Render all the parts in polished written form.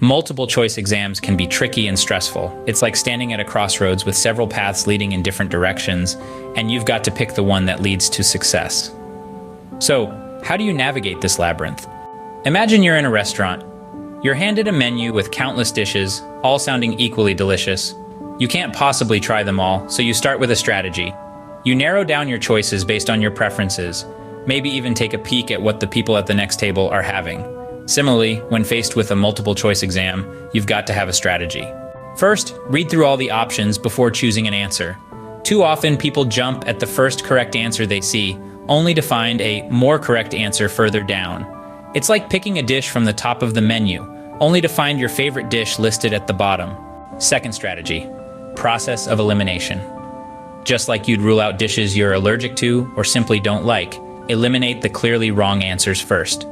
Multiple choice exams can be tricky and stressful. It's like standing at a crossroads with several paths leading in different directions, and you've got to pick the one that leads to success. So, how do you navigate this labyrinth? Imagine you're in a restaurant. You're handed a menu with countless dishes, all sounding equally delicious. You can't possibly try them all, so you start with a strategy. You narrow down your choices based on your preferences, maybe even take a peek at what the people at the next table are having. Similarly, when faced with a multiple choice exam, you've got to have a strategy. First, read through all the options before choosing an answer. Too often, people jump at the first correct answer they see, only to find a more correct answer further down. It's like picking a dish from the top of the menu, only to find your favorite dish listed at the bottom. Second strategy, process of elimination. Just like you'd rule out dishes you're allergic to or simply don't like, eliminate the clearly wrong answers first.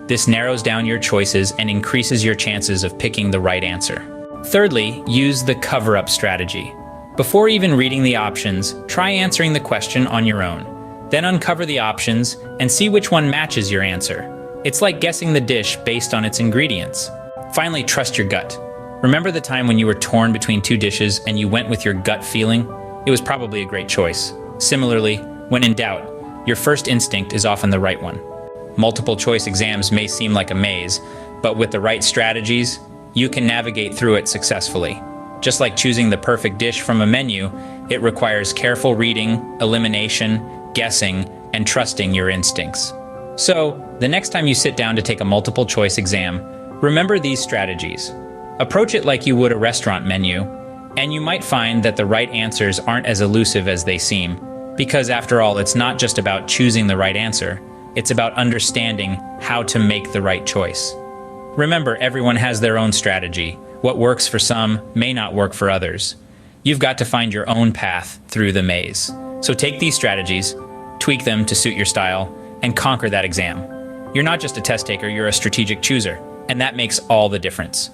This narrows down your choices and increases your chances of picking the right answer. Thirdly, use the cover-up strategy. Before even reading the options, try answering the question on your own. Then uncover the options and see which one matches your answer. It's like guessing the dish based on its ingredients. Finally, trust your gut. Remember the time when you were torn between two dishes and you went with your gut feeling? It was probably a great choice. Similarly, when in doubt, your first instinct is often the right one. Multiple choice exams may seem like a maze, but with the right strategies, you can navigate through it successfully. Just like choosing the perfect dish from a menu, it requires careful reading, elimination, guessing, and trusting your instincts. So, the next time you sit down to take a multiple choice exam, remember these strategies. Approach it like you would a restaurant menu, and you might find that the right answers aren't as elusive as they seem, because after all, it's not just about choosing the right answer. It's about understanding how to make the right choice. Remember, everyone has their own strategy. What works for some may not work for others. You've got to find your own path through the maze. So take these strategies, tweak them to suit your style, and conquer that exam. You're not just a test taker, you're a strategic chooser, and that makes all the difference.